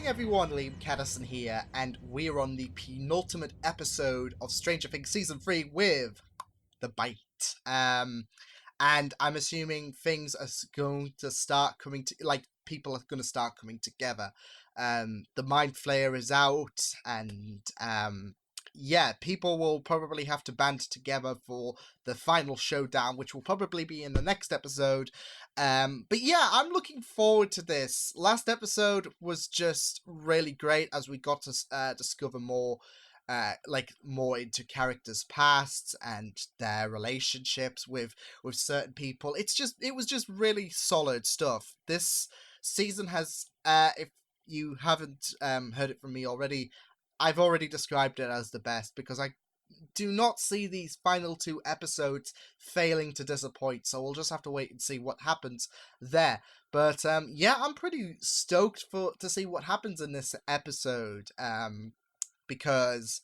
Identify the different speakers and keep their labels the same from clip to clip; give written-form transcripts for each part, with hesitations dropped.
Speaker 1: everyone, Liam Catterson here, and we're on the penultimate episode of Stranger Things Season 3 with The Bite. And I'm assuming things are going to start coming to, people are going to start coming together. The Mind Flayer is out, and yeah, people will probably have to band together for the final showdown, which will probably be in the next episode. But yeah, I'm looking forward to this. Last episode was just really great as we got to discover more, more into characters' pasts and their relationships with certain people. It was just really solid stuff. This season has, if you haven't heard it from me already, I've already described it as the best because I do not see these final two episodes failing to disappoint, so we'll just have to wait and see what happens there. But yeah, I'm pretty stoked to see what happens in this episode, because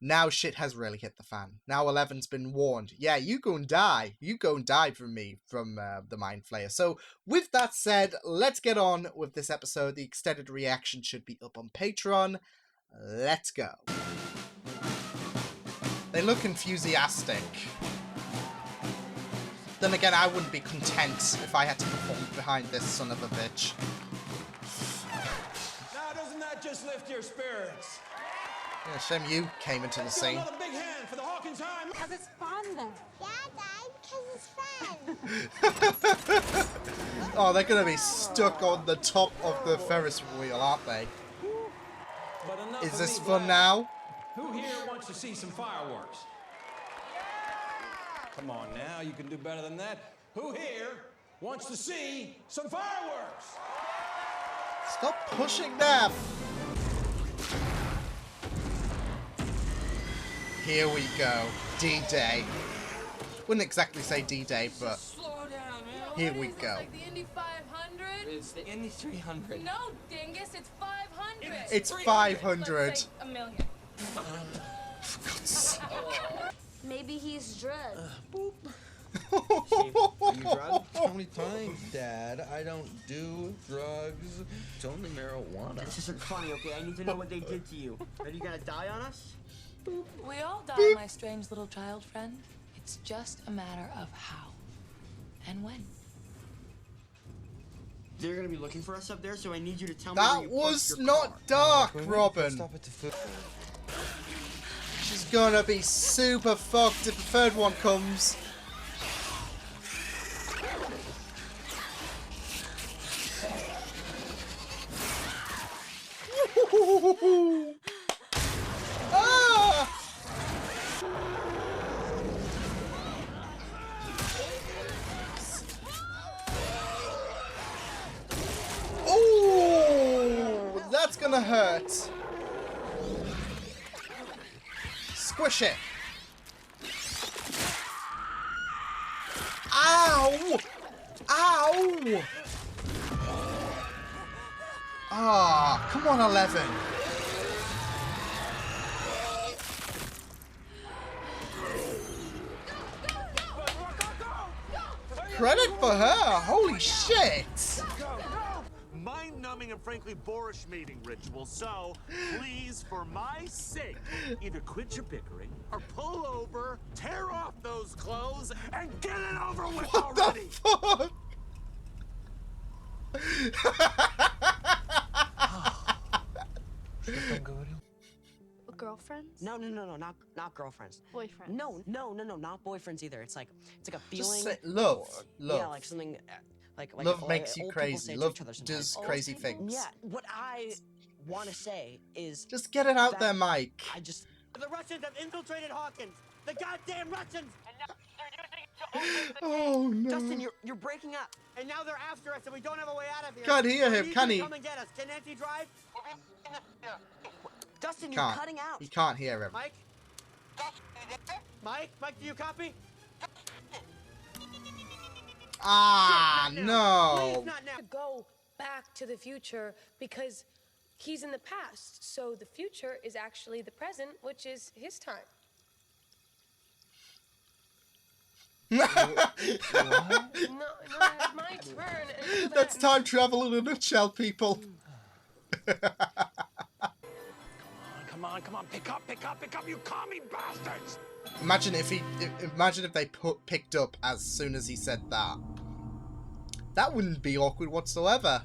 Speaker 1: now shit has really hit the fan. Now 11's been warned. Yeah, you go and die. You go and die from me, from the Mind Flayer. So with that said, let's get on with this episode. The extended reaction should be up on Patreon. Let's go. They look enthusiastic. Then again, I wouldn't be content if I had to perform behind this son of a bitch.
Speaker 2: Now, doesn't that just lift your spirits?
Speaker 1: Yeah, shame you came into the scene.
Speaker 2: Another big hand for the Hawkins time.
Speaker 3: Because it's fun then. Yeah, Dad, because it's fun.
Speaker 1: Oh, they're going to be stuck on the top of the Ferris wheel, aren't they? Is this fun now?
Speaker 2: Who here wants to see some fireworks? Come on now, you can do better than that. Who here wants to see some fireworks?
Speaker 1: Stop pushing them! Here we go. D-Day. Wouldn't exactly say D-Day, but
Speaker 4: slow down, man.
Speaker 1: Here we go.
Speaker 4: Like the Indy 500?
Speaker 5: It's the Indy 300.
Speaker 4: No, dingus, it's 500.
Speaker 1: It's 500.
Speaker 4: Let's say a million.
Speaker 3: Maybe he's drugged.
Speaker 5: Are you drugged? How many times, Dad? I don't do drugs. It's only marijuana.
Speaker 6: This isn't funny, okay? I need to know what they did to you. Are you gonna die on us?
Speaker 4: We all die, my strange little child friend. It's just a matter of how and when.
Speaker 6: They're gonna be looking for us up there, so I need you to tell me where
Speaker 1: That
Speaker 6: you
Speaker 1: was
Speaker 6: parked your
Speaker 1: not
Speaker 6: car.
Speaker 1: dark, Robin.
Speaker 5: Stop at the foot.
Speaker 1: She's gonna be super fucked if the third one comes. Ah! Oh, that's gonna hurt. Squish it. Ow! Ow! Ah, come on, 11. Credit for her. Holy shit.
Speaker 7: Mind-numbing and frankly boorish mating ritual, so please, for my sake, either quit your bickering or pull over, tear off those clothes, and get it over with
Speaker 1: What
Speaker 7: already!
Speaker 1: the fuck?
Speaker 3: Girlfriends?
Speaker 6: No, not girlfriends.
Speaker 3: Boyfriends?
Speaker 6: No, not boyfriends either. It's like a
Speaker 1: Just
Speaker 6: feeling.
Speaker 1: say love. Love.
Speaker 6: Yeah, like something like
Speaker 1: Love makes you
Speaker 6: old people
Speaker 1: crazy.
Speaker 6: say to
Speaker 1: Love
Speaker 6: each other sometimes.
Speaker 1: does crazy things.
Speaker 6: Yeah, what I want to say is
Speaker 1: Just get it out
Speaker 6: that
Speaker 1: there, Mike.
Speaker 6: the Russians have infiltrated Hawkins. The goddamn Russians. And now they're using it to open the
Speaker 1: Oh no.
Speaker 6: Justin, you're breaking up. And now they're after us and we don't have a way out of here.
Speaker 1: Can't hear
Speaker 6: I
Speaker 1: him,
Speaker 6: need
Speaker 1: can
Speaker 6: you to
Speaker 1: he?
Speaker 6: Come and get us. Can Nancy drive? Dustin, you're
Speaker 1: Can't.
Speaker 6: cutting out.
Speaker 1: He can't hear him.
Speaker 6: Mike? Mike, do you copy?
Speaker 1: Ah,
Speaker 6: Shit, not now.
Speaker 1: no.
Speaker 6: Please, not now.
Speaker 8: To go back to the future because he's in the past. So the future is actually the present, which is his time. No, it's my turn. And
Speaker 1: That's time travel in a nutshell, people.
Speaker 2: Come on, pick up, you commie bastards!
Speaker 1: Imagine if they picked up as soon as he said that. That wouldn't be awkward whatsoever.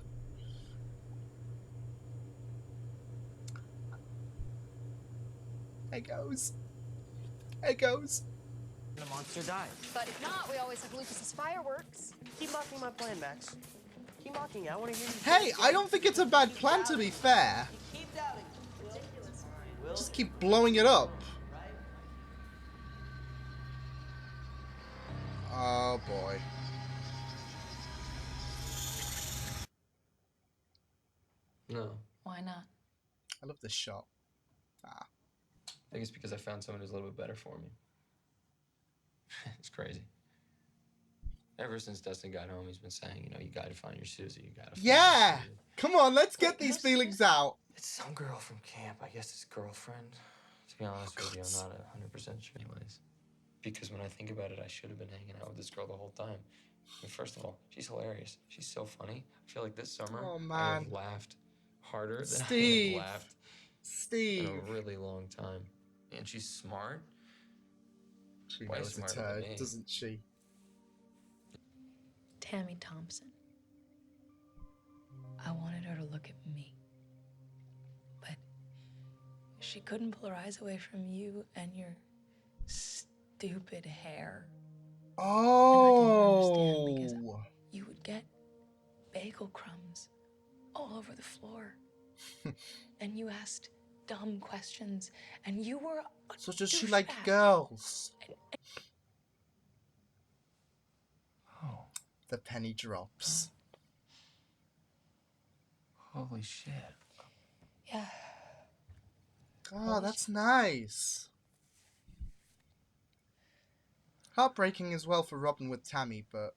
Speaker 1: There goes. There goes.
Speaker 6: The monster dies.
Speaker 9: But if not, we always have Lucas's fireworks.
Speaker 6: Keep mocking my plan, Max. Keep mocking it. I want to hear you.
Speaker 1: Hey, I don't think it's a bad plan, to be fair.
Speaker 6: Keep doubting.
Speaker 1: Just keep blowing it up. Oh boy.
Speaker 10: No.
Speaker 4: Why not?
Speaker 1: I love this shot.
Speaker 10: I think it's because I found someone who's a little bit better for me. It's crazy. Ever since Dustin got home, he's been saying, you know, you gotta find your Susie, you gotta find
Speaker 1: Yeah!
Speaker 10: your Susie.
Speaker 1: Come on, let's get these feelings out.
Speaker 10: It's some girl from camp, I guess his girlfriend. To be honest with you, I'm not 100% sure anyways. Because when I think about it, I should have been hanging out with this girl the whole time. I mean, first of all, she's hilarious. She's so funny. I feel like this summer,
Speaker 1: Oh,
Speaker 10: I
Speaker 1: man.
Speaker 10: have laughed harder than I
Speaker 1: Steve.
Speaker 10: have laughed
Speaker 1: Steve.
Speaker 10: in a really long time. And she's smart.
Speaker 1: She
Speaker 10: Way
Speaker 1: knows it's
Speaker 10: smarter
Speaker 1: her,
Speaker 10: than me.
Speaker 1: doesn't she?
Speaker 4: Tammy Thompson. I wanted her to look at me. But she couldn't pull her eyes away from you and your stupid hair.
Speaker 1: Oh.
Speaker 4: And I didn't understand because you would get bagel crumbs all over the floor. And you asked dumb questions, and you were a
Speaker 1: So does she
Speaker 4: douchebag.
Speaker 1: like girls?
Speaker 10: Oh,
Speaker 1: The penny drops.
Speaker 10: holy shit.
Speaker 4: Yeah.
Speaker 1: Oh, that's nice. Heartbreaking as well for Robin with Tammy, but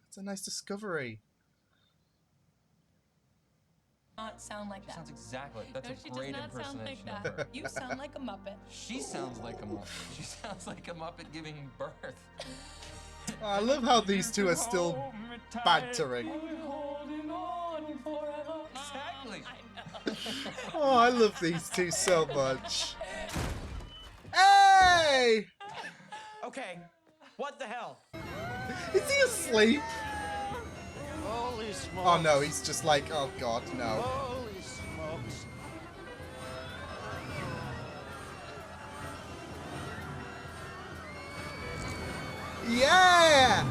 Speaker 1: it's a nice discovery.
Speaker 4: Not sound like that.
Speaker 5: Sounds exactly. That's
Speaker 4: No,
Speaker 5: a
Speaker 4: she
Speaker 5: great
Speaker 4: does not sound like
Speaker 5: impersonation of
Speaker 4: that.
Speaker 5: her.
Speaker 4: You sound like a Muppet.
Speaker 5: She sounds like a Muppet. She sounds like a Muppet giving birth.
Speaker 1: Oh, I love how these two are still bantering.
Speaker 5: Exactly.
Speaker 1: Oh, I love these two so much. Hey!
Speaker 6: Okay. What the hell?
Speaker 1: Is he asleep?
Speaker 6: Holy smokes.
Speaker 1: Oh no, he's just like, oh god, no.
Speaker 6: Holy smokes.
Speaker 1: Yeah!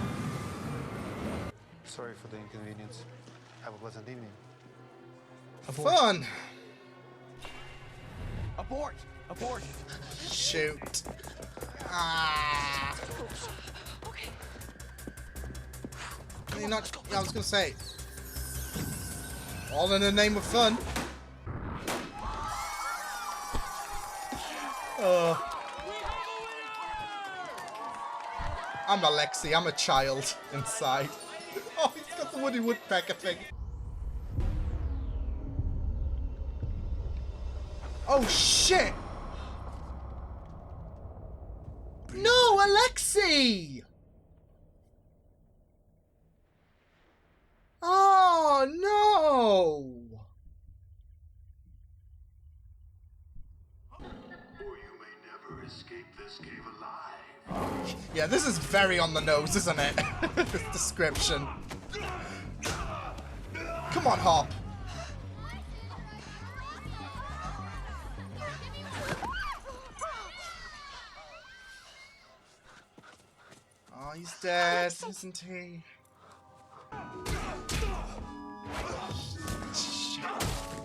Speaker 11: Sorry for the inconvenience. Have a pleasant evening.
Speaker 1: Fun!
Speaker 6: Abort! Abort!
Speaker 1: Shoot. Ah.
Speaker 4: Okay.
Speaker 1: You're not, yeah, I was gonna say. All in the name of fun. I'm Alexi, I'm a child inside. Oh, he's got the Woody Woodpecker thing. Oh shit! No, Alexi! Oh no! Yeah, this is very on the nose, isn't it? This description. Come on, Hop. Oh, he's dead, isn't he?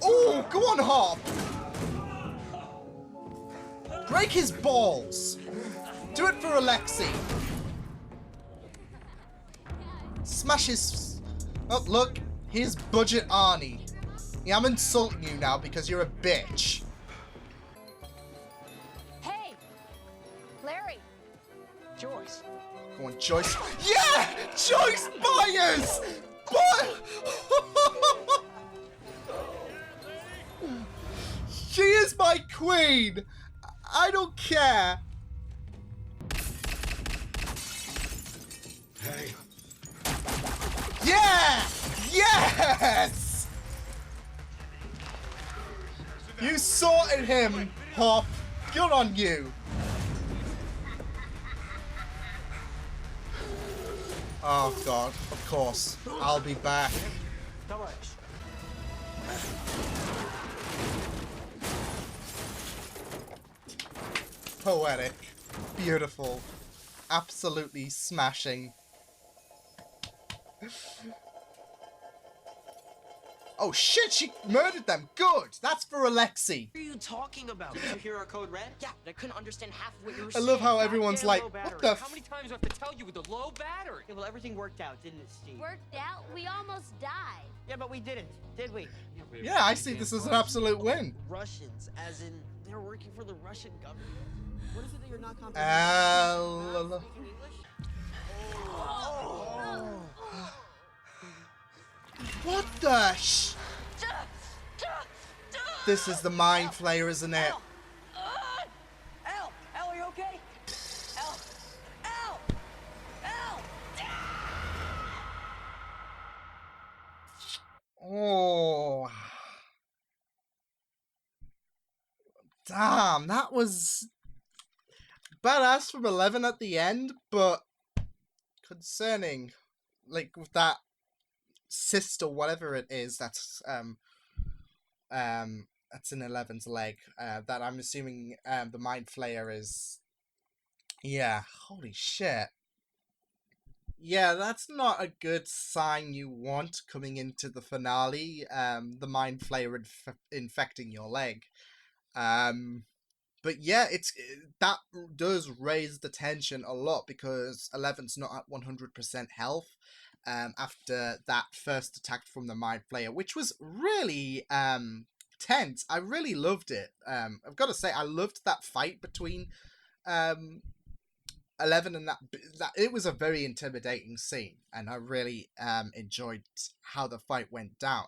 Speaker 1: Oh, go on, Hop! Break his balls! Do it for Alexi! Smash his... Oh, look! Here's Budget Arnie. Yeah, I'm insulting you now because you're a bitch.
Speaker 9: Hey! Larry!
Speaker 6: Joyce.
Speaker 1: Go on, Joyce. Yeah! Joyce Byers! She is my queen! I don't care!
Speaker 11: Hey.
Speaker 1: Yeah! Yes! You sorted him, Hop. Good on you. Oh god, of course. I'll be back. Poetic. Beautiful. Absolutely smashing. Oh shit, she murdered them. Good. That's for Alexei.
Speaker 6: What are you talking about? Did you hear our code red? Yeah, but I couldn't understand half of what you were
Speaker 1: I
Speaker 6: saying.
Speaker 1: love how everyone's
Speaker 6: Goddamn
Speaker 1: like,
Speaker 6: low
Speaker 1: what
Speaker 6: battery.
Speaker 1: the
Speaker 6: How many times do I have to tell you with the low battery? Yeah, well, everything worked out, didn't it, Steve?
Speaker 3: Worked out? We almost died.
Speaker 6: Yeah, but we didn't, did we?
Speaker 1: Yeah, I see this as an absolute win.
Speaker 6: Russians, as in they're working for the Russian government. What is it that you're not
Speaker 1: L-
Speaker 6: speaking English?
Speaker 1: What the sh... This is the mind flayer, isn't it?
Speaker 6: Al, are you okay? Al!
Speaker 1: Oh. Damn, that was badass from 11 at the end, but concerning, like, with that cyst or whatever it is that's in 11's leg, that I'm assuming the mind flayer is. Yeah, holy shit. Yeah, that's not a good sign you want coming into the finale, the mind flayer infecting your leg. But yeah, that does raise the tension a lot because 11's not at 100% health after that first attack from the mind flayer, which was really tense. I really loved it. I've got to say, I loved that fight between 11 and that it was a very intimidating scene, and I really enjoyed how the fight went down,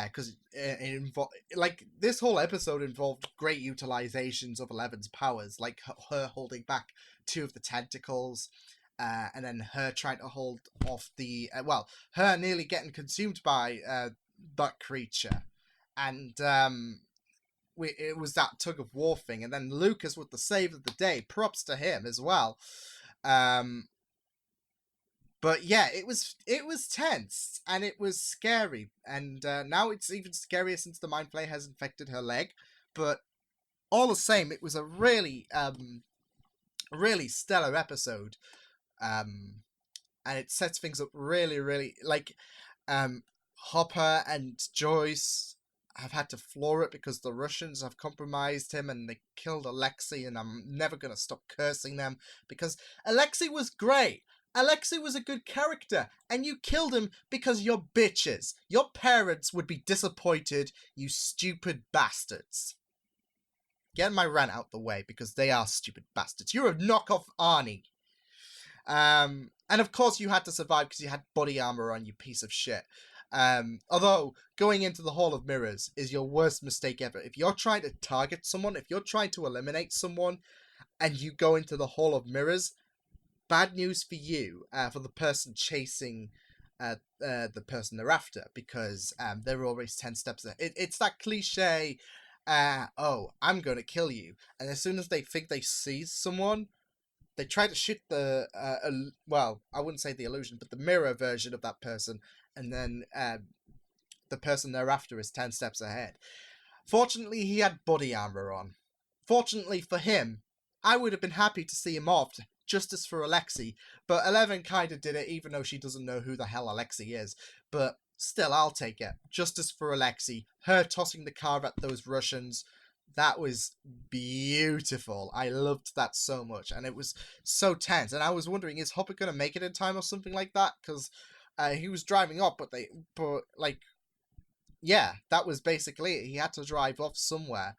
Speaker 1: because it involved, like, this whole episode involved great utilizations of 11's powers, like her holding back two of the tentacles, and then her trying to hold off the her nearly getting consumed by that creature, and it was that tug of war thing, and then Lucas with the save of the day. Props to him as well. But yeah, it was tense and it was scary, and now it's even scarier since the mind flayer has infected her leg. But all the same, it was a really really stellar episode, and it sets things up really like Hopper and Joyce have had to floor it because the Russians have compromised him and they killed Alexei, and I'm never going to stop cursing them because Alexei was great. Alexei was a good character, and you killed him because you're bitches. Your parents would be disappointed, you stupid bastards. Get my rant out the way because they are stupid bastards. You're a knockoff Arnie. And of course you had to survive because you had body armor on, you piece of shit. Although going into the Hall of Mirrors is your worst mistake ever. If you're trying to target someone, if you're trying to eliminate someone, and you go into the Hall of Mirrors, bad news for you, for the person chasing the person they're after, because they're always 10 steps ahead. It's that cliche, oh, I'm going to kill you. And as soon as they think they see someone, they try to shoot the, I wouldn't say the illusion, but the mirror version of that person, and then the person they're after is 10 steps ahead. Fortunately, he had body armor on. Fortunately for him, I would have been happy to see him off. Justice for Alexei, but 11 kind of did it, even though she doesn't know who the hell Alexei is. But still, I'll take it. Justice for Alexei. Her tossing the car at those Russians. That was beautiful. I loved that so much, and it was so tense. And I was wondering, is Hopper going to make it in time or something like that? Because he was driving off, but yeah, that was basically it. He had to drive off somewhere,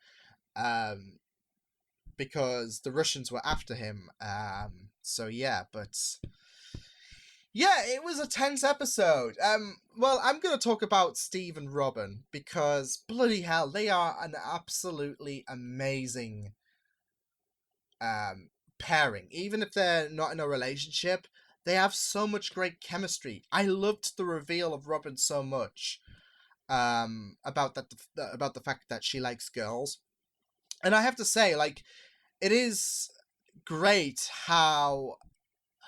Speaker 1: because the Russians were after him. So yeah, but yeah, it was a tense episode. Well, I'm going to talk about Steve and Robin because bloody hell, they are an absolutely amazing pairing. Even if they're not in a relationship, they have so much great chemistry. I loved the reveal of Robin so much. about the fact that she likes girls. And I have to say, like, it is great how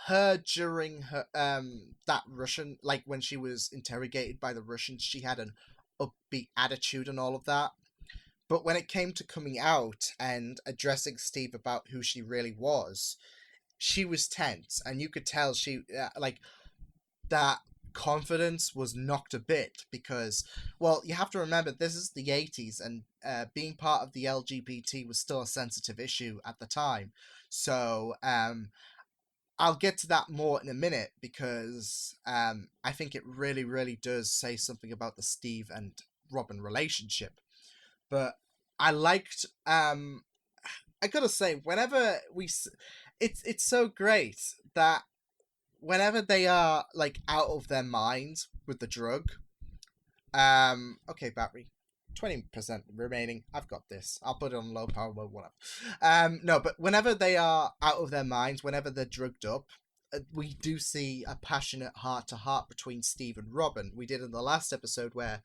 Speaker 1: her during her that Russian, like when she was interrogated by the Russians, she had an upbeat attitude and all of that. But when it came to coming out and addressing Steve about who she really was, she was tense, and you could tell she like that confidence was knocked a bit because, well, you have to remember this is the 80s, and being part of the LGBT was still a sensitive issue at the time. So I'll get to that more in a minute because I think it really, really does say something about the Steve and Robin relationship. But I liked, I gotta say, whenever it's so great that whenever they are like out of their minds with the drug, okay, battery, 20% remaining. I've got this. I'll put it on low power mode, whatever. No, but whenever they are out of their minds, whenever they're drugged up, we do see a passionate heart-to-heart between Steve and Robin. We did in the last episode where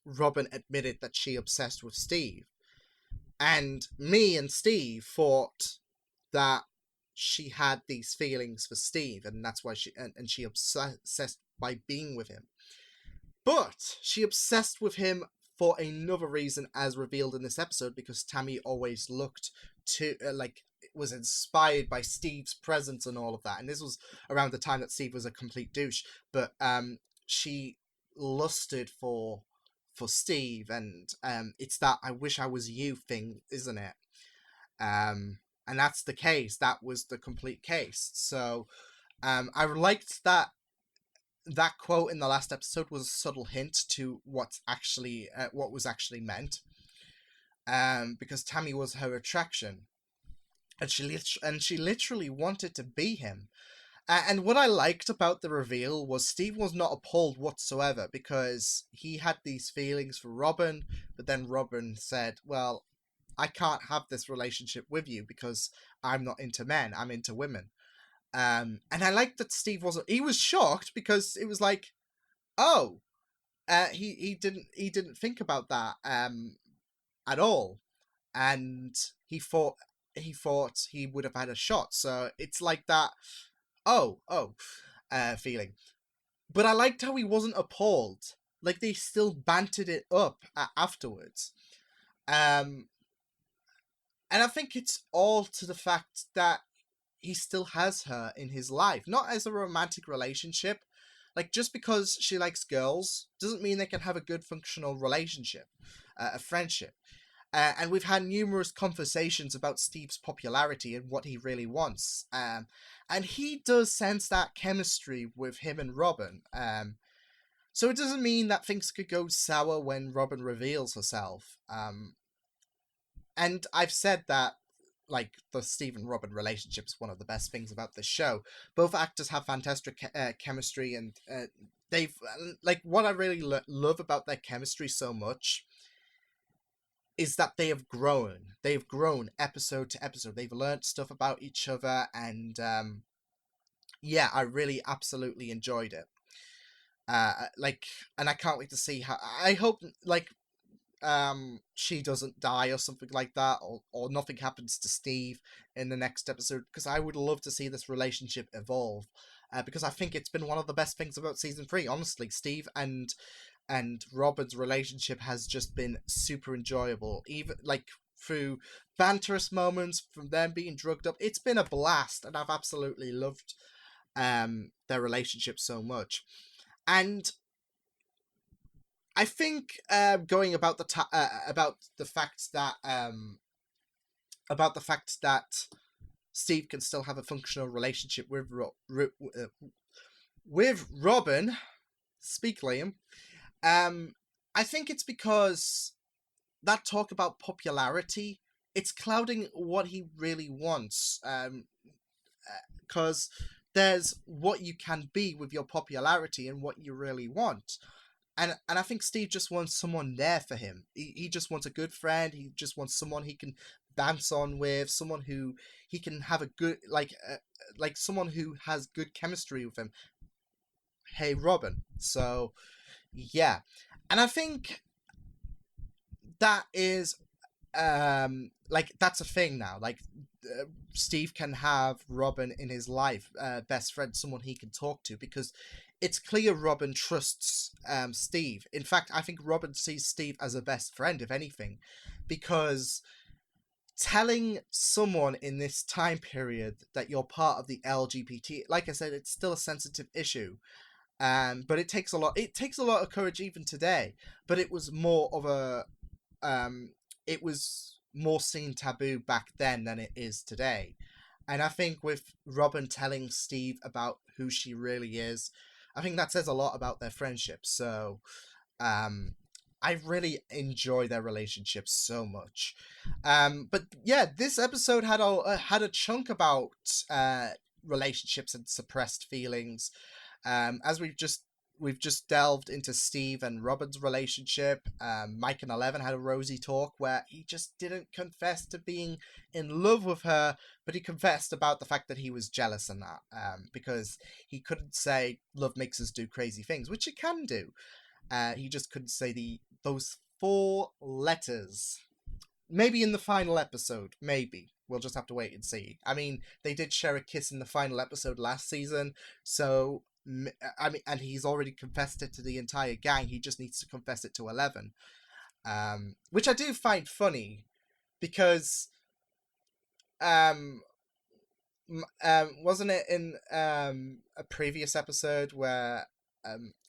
Speaker 1: Robin admitted that she obsessed with Steve. And me and Steve thought that she had these feelings for Steve, and that's why she obsessed by being with him. But she obsessed with him for another reason, as revealed in this episode, because Tammy always looked to was inspired by Steve's presence and all of that. And this was around the time that Steve was a complete douche, but she lusted for Steve, and it's that "I wish I was you" thing, isn't it? And that's the case. That was the complete case. So I liked that quote in the last episode was a subtle hint to what was actually meant, because Tammy was her attraction, and she literally wanted to be him. And what I liked about the reveal was Steve was not appalled whatsoever, because he had these feelings for Robin, but then Robin said, well, I can't have this relationship with you because I'm not into men, I'm into women. And I liked that Steve he was shocked, because it was like, oh, he didn't think about that at all, and he thought he would have had a shot. So it's like that feeling. But I liked how he wasn't appalled. Like, they still bantered it up afterwards. And I think it's all to the fact that he still has her in his life, not as a romantic relationship. Like, just because she likes girls doesn't mean they can have a good functional relationship, a friendship. And we've had numerous conversations about Steve's popularity and what he really wants. And he does sense that chemistry with him and Robin. So it doesn't mean that things could go sour when Robin reveals herself. And I've said that, like, the Steve and Robin relationship is one of the best things about this show. Both actors have fantastic chemistry, and they've, like, what I really love about their chemistry so much is that they have grown. They've grown episode to episode. They've learned stuff about each other, and yeah, I really absolutely enjoyed it. And I can't wait to see how. I hope, like, she doesn't die or something like that, or nothing happens to Steve in the next episode, because I would love to see this relationship evolve, because I think it's been one of the best things about season 3. Honestly, Steve and Robin's relationship has just been super enjoyable, even like through banterous moments from them being drugged up. It's been a blast, and I've absolutely loved their relationship so much. And I think going about about the fact that Steve can still have a functional relationship with Robin. Speak, Liam. I think it's because that talk about popularity, it's clouding what he really wants. Because there's what you can be with your popularity and what you really want. And I think Steve just wants someone there for him. He just wants a good friend. He just wants someone he can bounce on with, someone who he can have a good, like someone who has good chemistry with him. Hey, Robin. So Yeah. And I think that is like that's a thing now. Like Steve can have Robin in his life, best friend, someone he can talk to, because it's clear Robin trusts Steve. In fact, I think Robin sees Steve as a best friend, if anything, because telling someone in this time period that you're part of the LGBT, like I said, it's still a sensitive issue. But it takes a lot of courage even today. But it was more of a it was more seen taboo back then than it is today. And I think with Robin telling Steve about who she really is, I think that says a lot about their friendship. So I really enjoy their relationship so much. But yeah, this episode had a chunk about relationships and suppressed feelings. As we've just delved into Steve and Robin's relationship. Mike and 11 had a rosy talk where he just didn't confess to being in love with her, but he confessed about the fact that he was jealous and that, because he couldn't say love makes us do crazy things, which it can do. He just couldn't say those 4 letters. Maybe in the final episode, maybe. We'll just have to wait and see. I mean, they did share a kiss in the final episode last season, so I mean, and he's already confessed it to the entire gang. He just needs to confess it to 11, which I do find funny because, wasn't it in a previous episode where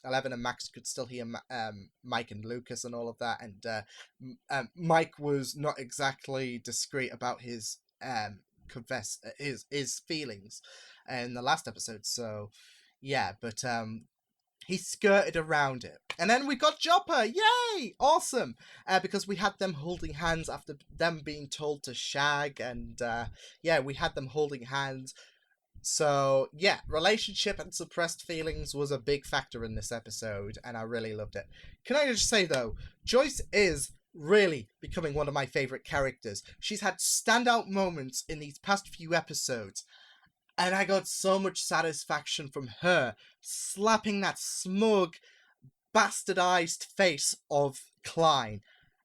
Speaker 1: 11 and Max could still hear Mike and Lucas and all of that, and Mike was not exactly discreet about his his feelings in the last episode. So yeah, but he skirted around it. And then we got Jopper! Yay! Awesome! Because we had them holding hands after them being told to shag, and yeah, we had them holding hands. So yeah, relationship and suppressed feelings was a big factor in this episode, and I really loved it. Can I just say though, Joyce is really becoming one of my favourite characters. She's had standout moments in these past few episodes, and I got so much satisfaction from her slapping that smug, bastardized face of Klein.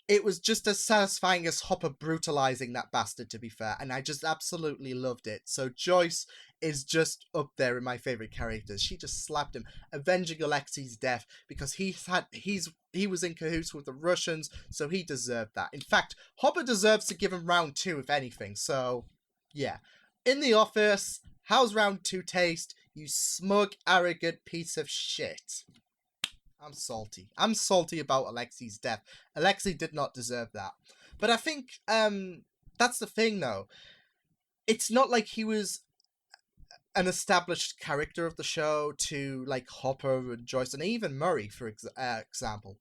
Speaker 1: It was just as satisfying as Hopper brutalizing that bastard, to be fair, and I just absolutely loved it. So Joyce is just up there in my favorite characters. She just slapped him, avenging Alexi's death because he was in cahoots with the Russians, so he deserved that. In fact, Hopper deserves to give him round 2, if anything. So yeah, in the office, how's round 2 taste? You smug, arrogant piece of shit. I'm salty. I'm salty about Alexi's death. Alexi did not deserve that. But I think that's the thing, though. It's not like he was an established character of the show to like Hopper and Joyce and even Murray, for example.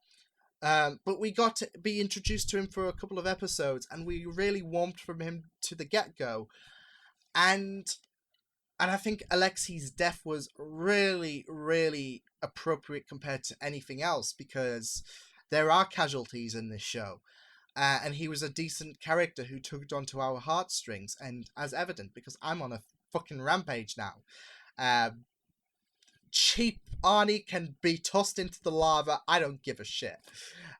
Speaker 1: But we got to be introduced to him for a couple of episodes, and we really warmed from him to the get-go. And I think Alexi's death was really, really appropriate compared to anything else, because there are casualties in this show. And he was a decent character who tugged onto our heartstrings, and as evident, because I'm on a fucking rampage now. Cheap Arnie can be tossed into the lava. I don't give a shit.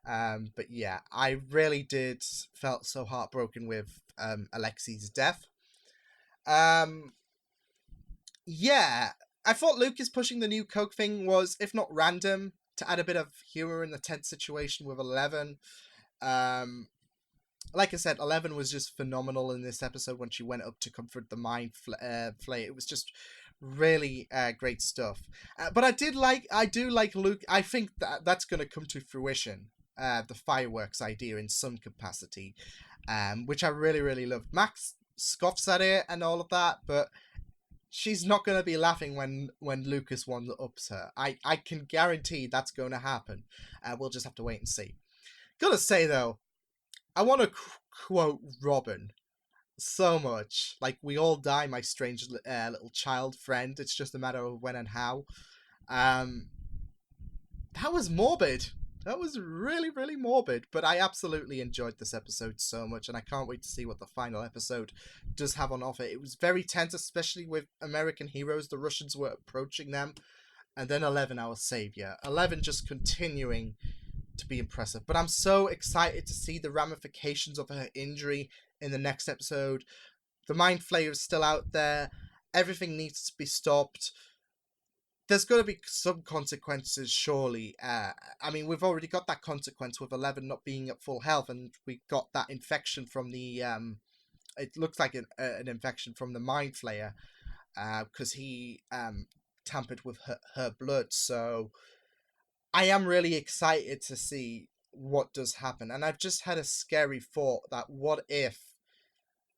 Speaker 1: But yeah, I really did felt so heartbroken with Alexi's death. Yeah, I thought Lucas pushing the new Coke thing was, if not random, to add a bit of humor in the tense situation with 11. Like I said, 11 was just phenomenal in this episode when she went up to comfort the Mind Flayer. It was just really great stuff. But I do like Luke. I think that's going to come to fruition. The fireworks idea in some capacity, which I really, really loved. Max scoffs at it and all of that, but she's not going to be laughing when Lucas one-ups her. I can guarantee that's going to happen. We'll just have to wait and see. Gotta say, though, I want to quote Robin so much. Like, we all die, my strange little child friend. It's just a matter of when and how. That was morbid. That was really, really morbid, but I absolutely enjoyed this episode so much, and I can't wait to see what the final episode does have on offer. It was very tense, especially with American heroes. The Russians were approaching them, and then 11 our savior. 11 just continuing to be impressive. But I'm so excited to see the ramifications of her injury in the next episode. The Mind Flayer is still out there. Everything needs to be stopped. There's going to be some consequences, surely. I mean, we've already got that consequence with 11 not being at full health, and we got that infection from the... it looks like an infection from the Mind Flayer, because he tampered with her blood. So I am really excited to see what does happen. And I've just had a scary thought that what if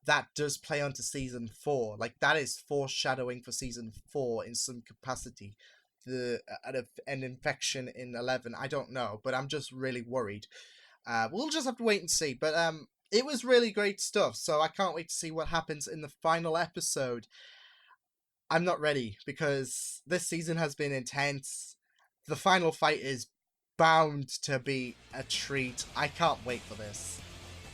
Speaker 1: that does play onto season 4? Like, that is foreshadowing for season 4 in some capacity. An infection in 11, I don't know, but I'm just really worried. We'll just have to wait and see. But it was really great stuff, so I can't wait to see what happens in the final episode. I'm not ready, because this season has been intense. The final fight is bound to be a treat. I can't wait for this.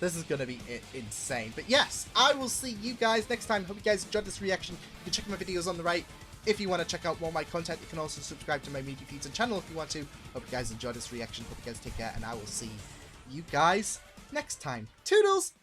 Speaker 1: This is going to be insane. But yes, I will see you guys next time. Hope you guys enjoyed this reaction. You can check my videos on the right. If you want to check out more of my content, you can also subscribe to my media feeds and channel if you want to. Hope you guys enjoyed this reaction. Hope you guys take care, and I will see you guys next time. Toodles!